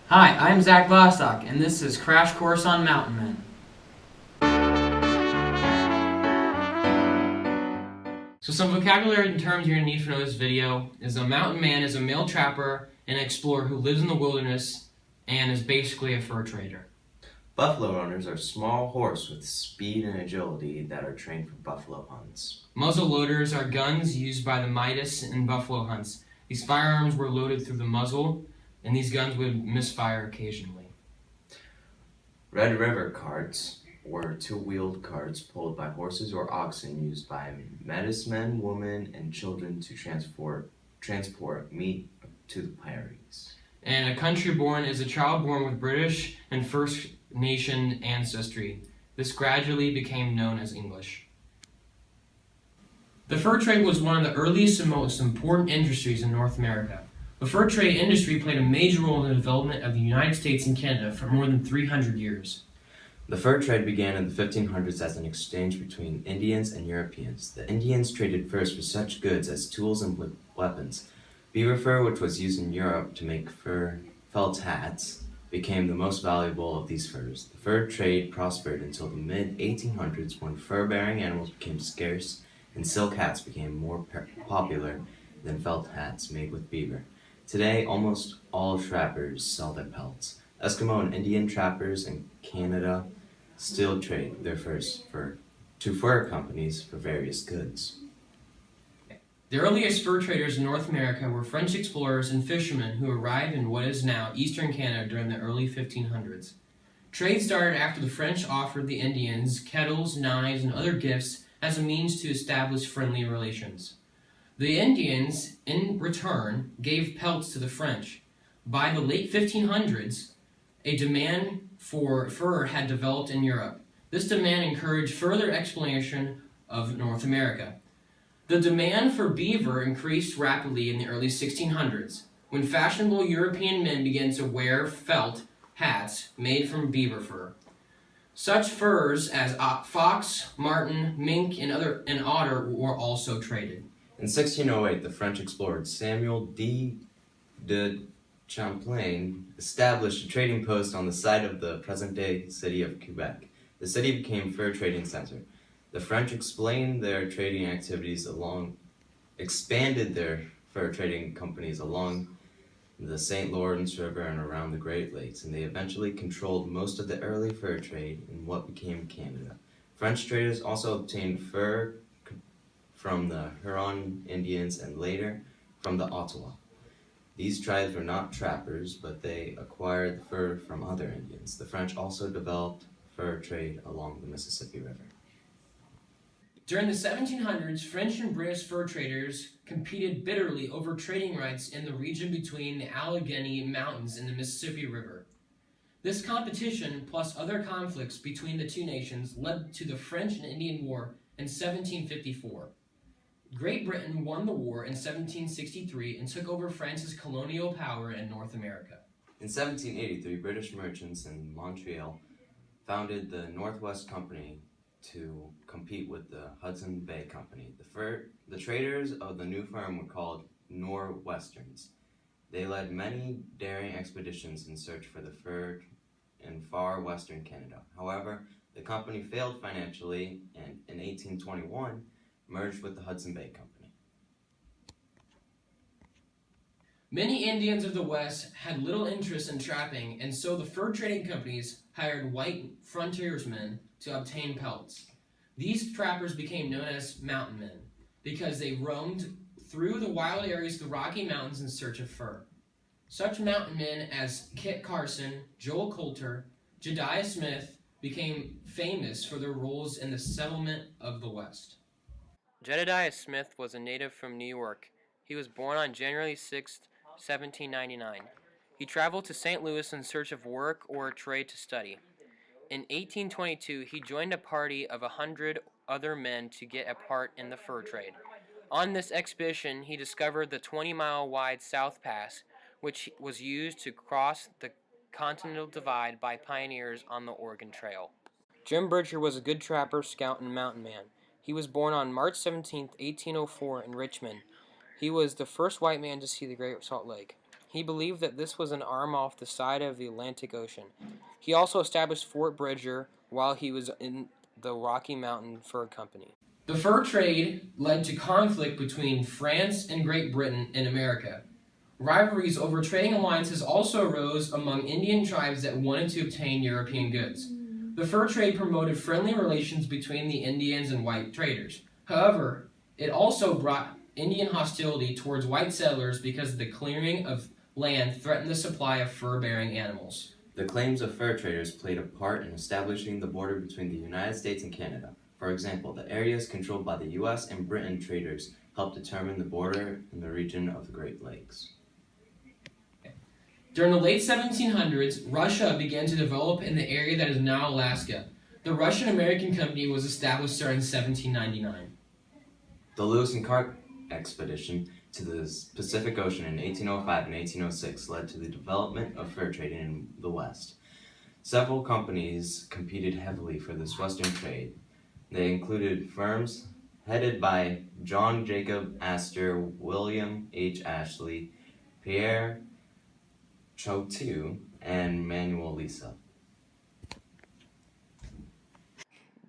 Hi, I'm Zach Bostock, and this is Crash Course on Mountain Men. So some vocabulary and terms you're going to need for this video is a mountain man is a male trapper and explorer who lives in the wilderness and is basically a fur trader. Buffalo runners are small horse with speed and agility that are trained for buffalo hunts. Muzzle loaders are guns used by the Midas in buffalo hunts. These firearms were loaded through the muzzle, and these guns would misfire occasionally. Red River carts were two-wheeled carts pulled by horses or oxen used by medicine-men, women, and children to transport meat to the prairies. And a country born is a child born with British and First Nation ancestry. This gradually became known as English. The fur trade was one of the earliest and most important industries in North America. The fur trade industry played a major role in the development of the United States and Canada for more than 300 years. The fur trade began in the 1500s as an exchange between Indians and Europeans. The Indians traded furs for such goods as tools and weapons. Beaver fur, which was used in Europe to make felt hats, became the most valuable of these furs. The fur trade prospered until the mid-1800s when fur-bearing animals became scarce and silk hats became more popular than felt hats made with beaver. Today, almost all trappers sell their pelts. Eskimo and Indian trappers in Canada still trade their furs to fur companies for various goods. The earliest fur traders in North America were French explorers and fishermen who arrived in what is now eastern Canada during the early 1500s. Trade started after the French offered the Indians kettles, knives, and other gifts as a means to establish friendly relations. The Indians, in return, gave pelts to the French. By the late 1500s, a demand for fur had developed in Europe. This demand encouraged further exploration of North America. The demand for beaver increased rapidly in the early 1600s, when fashionable European men began to wear felt hats made from beaver fur. Such furs as fox, marten, mink, and otter were also traded. In 1608, the French explorer Samuel de Champlain established a trading post on the site of the present-day city of Quebec. The city became a fur trading center. The French expanded their fur trading companies along the St. Lawrence River and around the Great Lakes, and they eventually controlled most of the early fur trade in what became Canada. French traders also obtained fur from the Huron Indians and later from the Ottawa. These tribes were not trappers, but they acquired fur from other Indians. The French also developed fur trade along the Mississippi River. During the 1700s, French and British fur traders competed bitterly over trading rights in the region between the Allegheny Mountains and the Mississippi River. This competition, plus other conflicts between the two nations, led to the French and Indian War in 1754. Great Britain won the war in 1763 and took over France's colonial power in North America. In 1783, British merchants in Montreal founded the Northwest Company to compete with the Hudson Bay Company. The traders of the new firm were called Nor'westers. They led many daring expeditions in search for the fur in far western Canada. However, the company failed financially and in 1821 merged with the Hudson Bay Company. Many Indians of the West had little interest in trapping, and so the fur trading companies hired white frontiersmen to obtain pelts. These trappers became known as mountain men because they roamed through the wild areas of the Rocky Mountains in search of fur. Such mountain men as Kit Carson, Joel Coulter, Jedidiah Smith became famous for their roles in the settlement of the West. Jedidiah Smith was a native from New York. He was born on January 6, 1799. He traveled to St. Louis in search of work or a trade to study. In 1822, he joined a party of 100 other men to get a part in the fur trade. On this expedition, he discovered the 20-mile-wide South Pass, which was used to cross the Continental Divide by pioneers on the Oregon Trail. Jim Bridger was a good trapper, scout, and mountain man. He was born on March 17, 1804 in Richmond. He was the first white man to see the Great Salt Lake. He believed that this was an arm off the side of the Atlantic Ocean. He also established Fort Bridger while he was in the Rocky Mountain Fur Company. The fur trade led to conflict between France and Great Britain in America. Rivalries over trading alliances also arose among Indian tribes that wanted to obtain European goods. The fur trade promoted friendly relations between the Indians and white traders. However, it also brought Indian hostility towards white settlers because the clearing of land threatened the supply of fur-bearing animals. The claims of fur traders played a part in establishing the border between the United States and Canada. For example, the areas controlled by the U.S. and Britain traders helped determine the border in the region of the Great Lakes. During the late 1700s, Russia began to develop in the area that is now Alaska. The Russian-American Company was established during 1799. The Lewis and Clark expedition to the Pacific Ocean in 1805 and 1806 led to the development of fur trading in the West. Several companies competed heavily for this western trade. They included firms headed by John Jacob Astor, William H. Ashley, Pierre Choteau, and Manuel Lisa.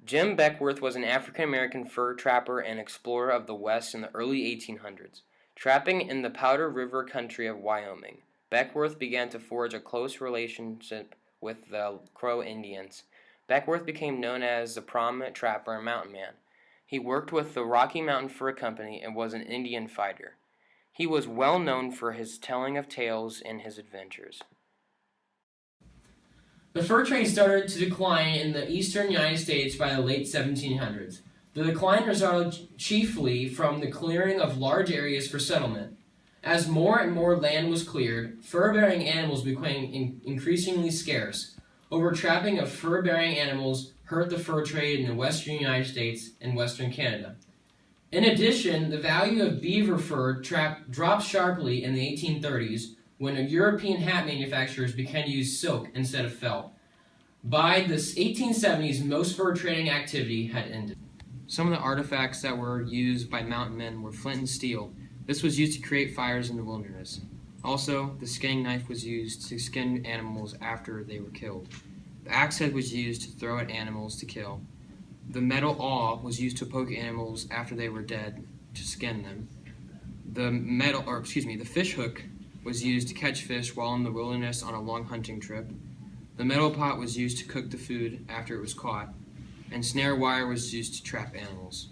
Jim Beckworth was an African-American fur trapper and explorer of the West in the early 1800s, trapping in the Powder River country of Wyoming. Beckworth began to forge a close relationship with the Crow Indians. Beckworth became known as a prominent trapper and mountain man. He worked with the Rocky Mountain Fur Company and was an Indian fighter. He was well known for his telling of tales and his adventures. The fur trade started to decline in the eastern United States by the late 1700s. The decline resulted chiefly from the clearing of large areas for settlement. As more and more land was cleared, fur-bearing animals became increasingly scarce. Overtrapping of fur-bearing animals hurt the fur trade in the western United States and western Canada. In addition, the value of beaver fur dropped sharply in the 1830s when European hat manufacturers began to use silk instead of felt. By the 1870s, most fur trading activity had ended. Some of the artifacts that were used by mountain men were flint and steel. This was used to create fires in the wilderness. Also, the skinning knife was used to skin animals after they were killed. The axe head was used to throw at animals to kill. The metal awl was used to poke animals after they were dead to skin them. The fish hook was used to catch fish while in the wilderness on a long hunting trip. The metal pot was used to cook the food after it was caught, and snare wire was used to trap animals.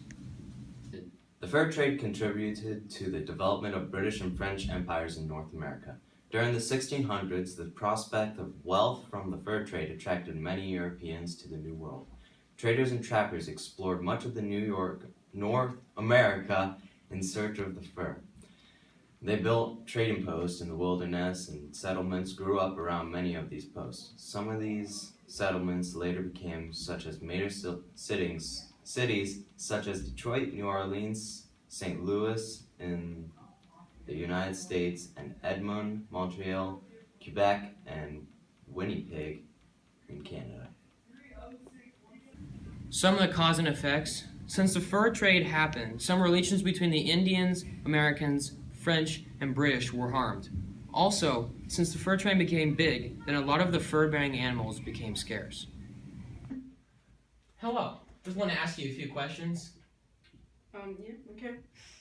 The fur trade contributed to the development of British and French empires in North America. During the 1600s, the prospect of wealth from the fur trade attracted many Europeans to the New World. Traders and trappers explored much of the North America in search of the fur. They built trading posts in the wilderness, and settlements grew up around many of these posts. Some of these settlements later became such as major cities such as Detroit, New Orleans, St. Louis in the United States, and Edmond, Montreal, Quebec, and Winnipeg in Canada. Some of the cause and effects. Since the fur trade happened, some relations between the Indians, Americans, French, and British were harmed. Also, since the fur trade became big, then a lot of the fur-bearing animals became scarce. Hello. Just want to ask you a few questions. Yeah, okay.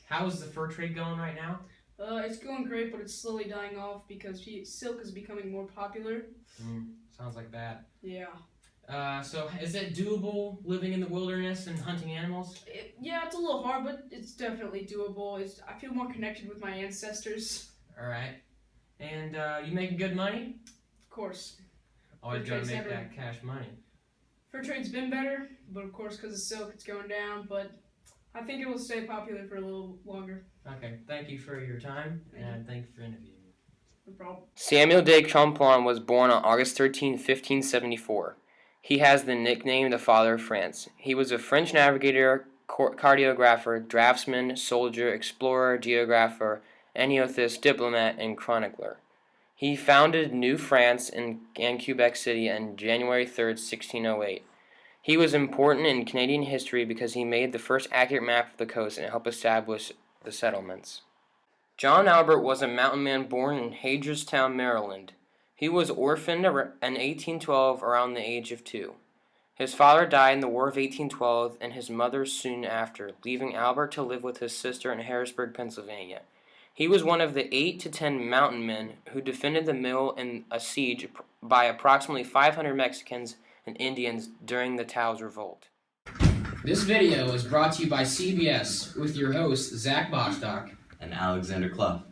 How is the fur trade going right now? It's going great, but it's slowly dying off because silk is becoming more popular. Sounds like that. Yeah. So is it doable living in the wilderness and hunting animals? Yeah, it's a little hard, but it's definitely doable. I feel more connected with my ancestors. All right. And you making good money? Of course. Always Fur gotta trade's make never- that cash money. Fur trade's been better, but of course, because of silk, it's going down. But I think it will stay popular for a little longer. Okay. Thank you for your time, and thank you for interviewing me. No problem. Samuel de Champlain was born on August 13, 1574. He has the nickname the Father of France. He was a French navigator, cartographer, draftsman, soldier, explorer, geographer, eniothist, diplomat, and chronicler. He founded New France and Quebec City on January 3, 1608. He was important in Canadian history because he made the first accurate map of the coast and helped establish the settlements. John Albert was a mountain man born in Hagerstown, Maryland. He was orphaned in 1812 around the age of 2. His father died in the War of 1812 and his mother soon after, leaving Albert to live with his sister in Harrisburg, Pennsylvania. He was one of the 8 to 10 mountain men who defended the mill in a siege by approximately 500 Mexicans and Indians during the Taos Revolt. This video was brought to you by CBS with your hosts Zach Bostock And Alexander Clough.